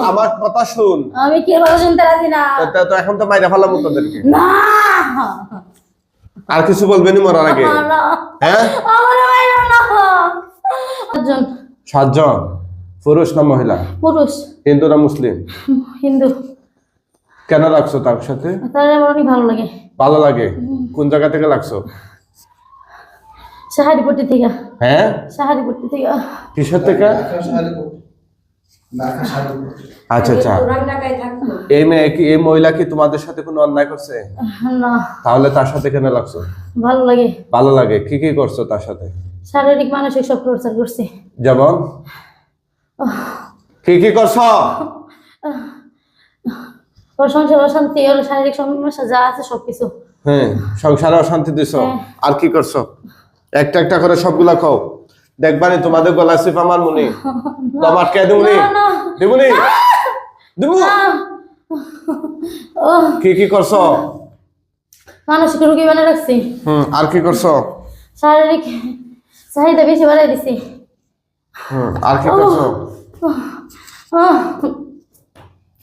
আমার কথা শুন। আমি কি কথা শুনতে রাজি না। তো এখন তো মাইরা ফেলাম তোদেরকে। না আর কিছু বলবেনি মরার আগে? হ্যাঁ আমার মাইরা না। সাতজন। সাতজন? পুরুষ না মহিলা? পুরুষ। হিন্দু না মুসলিম? হিন্দু। কেন লাগছো তার সাথে? তার আমার অনেক ভালো লাগে। ভালো লাগে? কোন জায়গা থেকে লাগছো? সাহারিপট্টি থেকে। হ্যাঁ সাহারিপট্টি থেকে। কিসের থেকে? আচ্ছা আচ্ছা। এই মহিলা কি তোমাদের সাথে কোনো অন্যায় করছে? না। তাহলে তার সাথে কেন লাগছো? ভালো লাগে। ভালো লাগে? কি কি করছো তার সাথে? শারীরিক মানসিক সব টর্চার করছি। যেমন কি কি করছো? ওর সংসার অশান্তি, ওর শারীরিক সমস্যা যা আছে সবকিছু। হ্যাঁ, সংসারে অশান্তি দিছো। আর কি করছো? একটা একটা করে সবগুলা খাও। দেখবানি তোমাদের গলা সিফ আমার মনে তোমার কে দিবনি? দিবনি? দিবু? কি কি করছো? মানসিক রোগী বানিয়ে রাখছি। আর কি করছো? শারীরিক চাহিদা বেশি বাড়াই দিছি। আর কি করছো?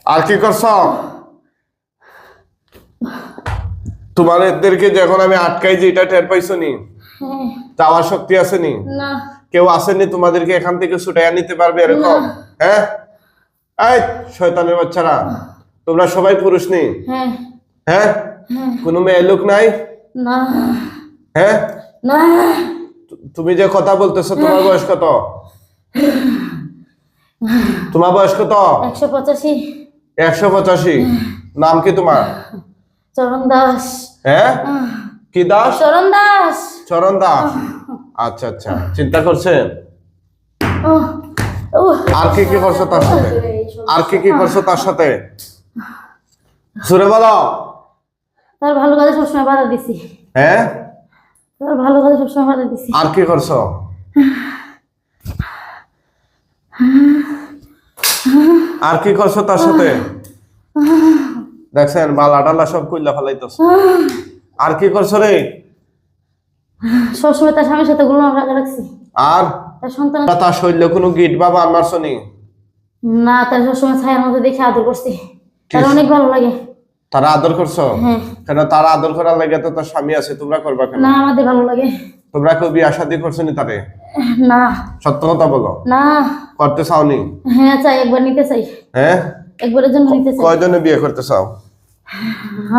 আর কি করছো? তোমাদেরকে যখন আমি আটকাই যে এটা টের পাইছো নি? যাওয়ার শক্তি আছে নি? না। কেউ আসেনি তোমাদেরকে এখান থেকে ছুটাইয়া নিতে পারবে এরকম? হ্যাঁ, এই শয়তানের বাচ্চারা, তোমরা সবাই পুরুষ নি? হ্যাঁ, কোনো মেয়ে লোক নাই? না। হ্যাঁ না। তুমি যে কথা বলতেছো, তোমার বয়স কত? তোমার বয়স কত? 185। 185? নাম কি তোমার? চরণ দাস। হ্যাঁ, কি দাস? চরণ দাস। চরণ দাস। আচ্ছা আচ্ছা, চিন্তা করছেন? আর কি কি করছো তার সাথে? আর কি কি করছো তার সাথে? সুরে বলো। তার ভালো কাজে সবসময় বাধা দিছি। হ্যাঁ, তার ভালো কাজে সবসময় বাধা দিছি। আর কি করছো? আর কি করছো তার সাথে? দেখছেন বালা ডালা সব কইলা ফেলাইতেছ। আর কি করছো রে? সবসময় তার স্বামীর সাথে গোলাম রাখছি। আর তার সন্তান তার শরীরে কোনো গিট বা বান মারছো নি? না, তার সবসময় ছায়ার মধ্যে দেখে আদর করছি। তার অনেক ভালো লাগে। তারা আদর করছো? কেন তারা আদর করার লাগে তো তার স্বামী আছে, তোমরা করবা কেন? না, আমাদের ভালো লাগে। তোমরা কেউ বিয়ে শাদী করছো নি তারে? না। সত্য কথা বলো। না। করতে চাও নি? হ্যাঁ চাই, একবার নিতে চাই। হ্যাঁ, একবারের জন্য নিতে চাই। কয়জনে বিয়ে করতে চাও?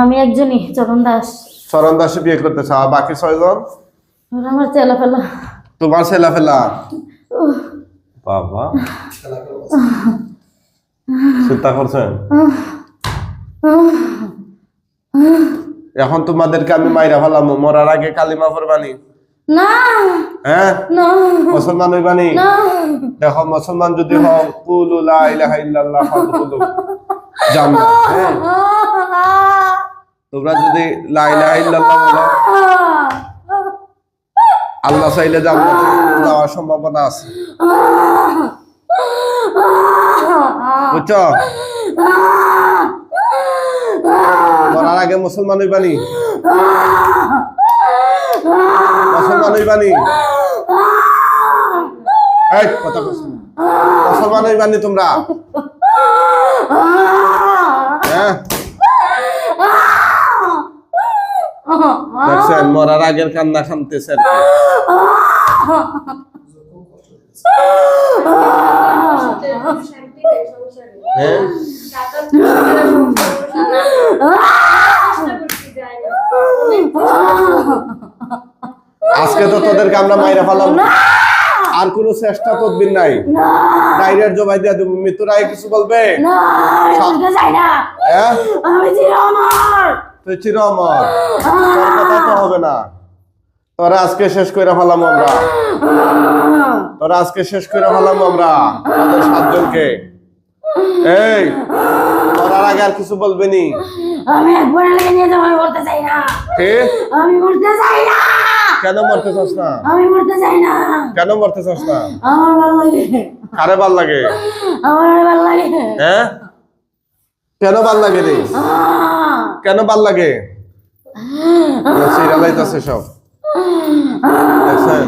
আমি একজনই, চরণ দাস। চরণ দাসে বিয়ে করতে চাও, বাকি 6 জন? আমার চেলা ফেলা। তোমার ছেলা ফেলা? বাবা, চিন্তা করছেন? এখন তোমাদেরকে আমি মাইরা ফেলাম, মরার আগে কালিমা পড়বানি? না। হ্যাঁ, না। মুসলমান হইবানি? না। দেখো, মুসলমান যদি হও, কুলু লা ইলাহা ইল্লাল্লাহ ফাদখুলু জান্নাহ। হ্যাঁ, তোমরা যদি লা ইলাহা ইল্লাল্লাহ বলো, আল্লাহ চাইলে জান্নাতে যাওয়ার সম্ভাবনা আছে। বুঝছো? মরার আগে মুসলমান হইবানি? মুসলমান হইবানি? এই কথা কইছো, মুসলমান হইবানি তোমরা? হ্যাঁ, দেখছেন মরার আগের কান্না কানতেছে। হ্যাঁ, আজকে তো তোদেরকে আমরা মাইরা ফেলাম, আর কোন চেষ্টা তদবির নাই? ডাইরেক্ট জবাই দিয়া তুমি মৃত্যুর আগে কিছু বলবে? তুই চির অমর, তোর কথা তো হবে না। তোরা আজকে শেষ করে ফেলাম আমরা, তোরা আজকে শেষ করে ফেলাম আমরা আমাদের 7 জনকে। এই মরার আগে আর কিছু বলবে নি? আমি একবার লেগে নিয়ে যাবো, আমি মরতে চাই না। আমি মরতে চাই না। কেন মরতে চাস না? আমি মরতে চাই না। কেন মরতে চাস না? আমার ভালো লাগে। কারে ভাল লাগে? আমার ভালো লাগে। হ্যাঁ, কেন ভাল লাগে রে? কেন ভাল লাগে? সিরিয়ালাইতাছে সব। দেখছেন?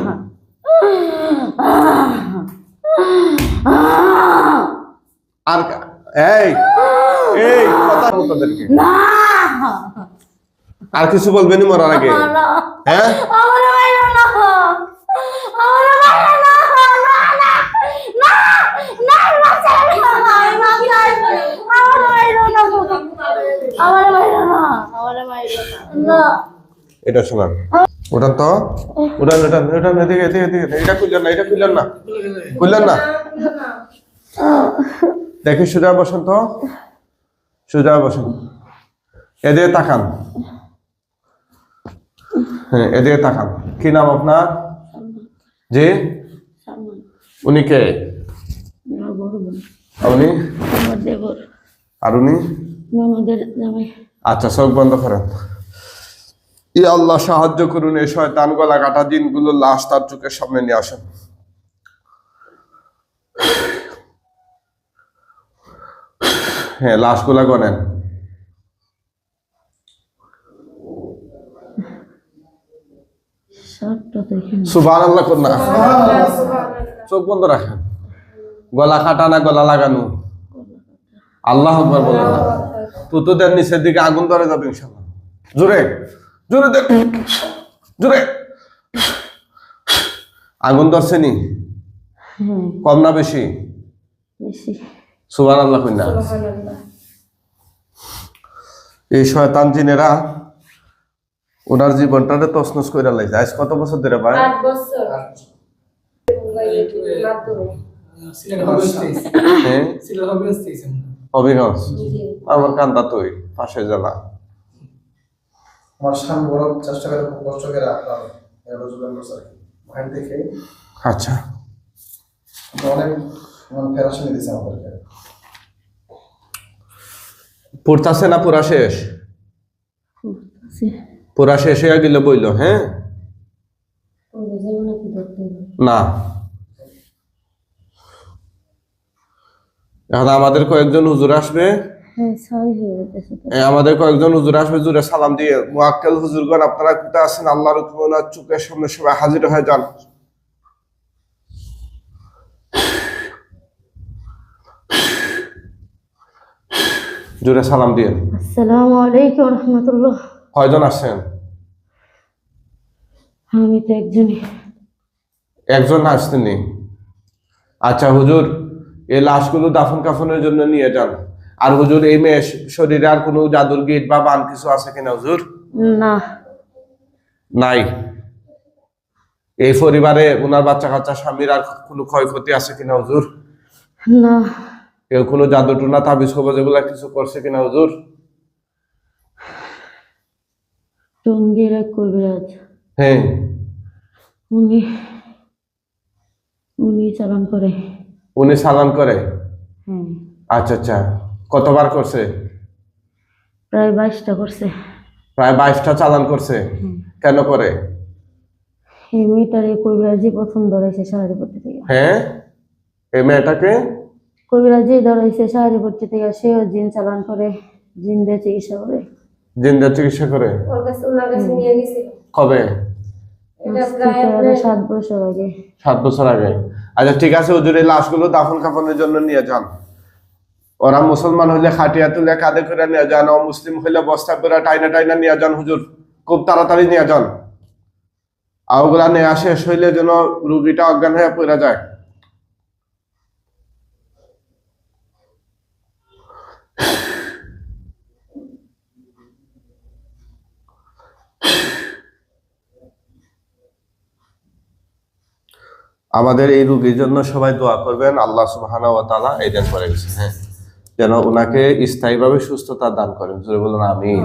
আর এই এই কথা বলতো তোদেরকে না আর কিছু বলবেনি মরার আগে না হ্যাঁ আমার বাইরে না আমার বাইরে না না না না না বাচ্চা না আমার বাইরে না আমার বাইরে না আমার বাইরে না এটা শোনান ওটা তো উঠান উঠান উঠান এদিকে এদিকে এদিকে এটা খুললেন না খুললেন না দেখি সোজা বসেন তো সোজা বসেন এদিকে তাকান হ্যাঁ এদিকে তাকান কি নাম আপনার জি উনি কে উনি আর উনি আচ্ছা চোখ বন্ধ করেন ইয়া আল্লাহ সাহায্য করুন এই শয়তান গলা কাটা জিনগুলো লাশ তার চোখের সামনে নিয়ে আসেন হ্যাঁ লাশগুলা গনেন সুবহানাল্লাহ করুন না চোখ বন্ধ রাখেন গলা কাটা না গলা লাগানো আল্লাহু আকবার বলেন না তুতুদের নিচের দিকে আগুন ধরে যাবে ইনশাআল্লাহ জোরে জোরে দেখ জোরে আগুন ধরছে নি কম না বেশি সুবহানাল্লাহ কইন না এই শয়তান জিনেরা ওনার জীবনটারে তছনছ কইরা লাইছে আজ কত বছর ধরে ভাই 8 বছর হবিগঞ্জ আমার কান্দা তুই পাশে জেলা আমার স্বামী বড় চেষ্টা করে খুব কষ্ট করে আপনার রোজগার করছে আর কি মাইন্ড দেখে আচ্ছা অনেক ফেরাশনি দিয়েছে আমাদেরকে পড়তাছে না পুরা শেষ পুরা শেষ হয়ে গেলে বইল হ্যাঁ না এখন আমাদের কয়েকজন হুজুর আসবে আমাদের কয়েকজন হুজুর আসবে জুড়ে সালাম দিয়ে মুআক্কেল হুজুরগণ আপনারা কোথায় আছেন আল্লাহর হুকুমে ওনার চোখের সামনে সবাই হাজির হয়ে যান জুড়ে সালাম দিয়ে আসসালামু আলাইকুম ওয়া রাহমাতুল্লাহ কয়জন আসছেন আমি তো একজনই একজন আসতেনি আচ্ছা হুজুর এই লাশগুলো দাফন কাফনের জন্য নিয়ে যান আর হুজুর এই মেয়ে শরীরে আর কোনো জাদুর গিট বা বান কিছু আছে কিনা হুজুর না নাই এই পরিবারে ওনার বাচ্চা কাচ্চা স্বামীর আর কোনো ক্ষয়ক্ষতি আছে কিনা হুজুর না কেউ কোনো জাদু টুনা তাবিজ কবজ এগুলা কিছু করছে কিনা হুজুর টঙ্গীর এক কবিরাজ হ্যাঁ উনি উনি চালান করে উনি সালাম করে হ্যাঁ আচ্ছা আচ্ছা কতবার করছে প্রায় 22টা করছে প্রায় 22টা চালান করছে কেন করে এই মেয়েটার এই কবিরাজি প্রথম ধরাইছে সাহারিপট্টি থেকে হ্যাঁ এই মেয়েটাকে কবিরাজি ধরাইছে সাহারিপট্টি থেকে সেও জিন চালান করে জিন দিয়ে চিকিৎসা করে জিন্দার চিকিৎসা করে ওর কাছে ওনার কাছে নিয়ে গেছিল কবে এটা প্রায় 7 বছর আগে 7 বছর আগে আচ্ছা ঠিক আছে হুজুর এই লাশগুলো দাফন কাফনের জন্য নিয়ে যান ওরা মুসলমান হইলে খাটিয়া তুলে কাঁধে করে নিয়ে যান অমুসলিম হইলে বস্তা করে টাইনা টাইনা নিয়ে যান হুজুর খুব তাড়াতাড়ি নিয়ে যান আর ওগুলা নেওয়া শেষ হইলে যেন রুগীটা অজ্ঞান হয়ে পড়ে যায় আমাদের এই রোগীর জন্য সবাই দোয়া করবেন আল্লাহ সুবহানাহু ওয়া তাআলা এই দান করে গেছেন হ্যাঁ যেন ওনাকে স্থায়ীভাবে সুস্থতা দান করেন জোরে বলুন আমিন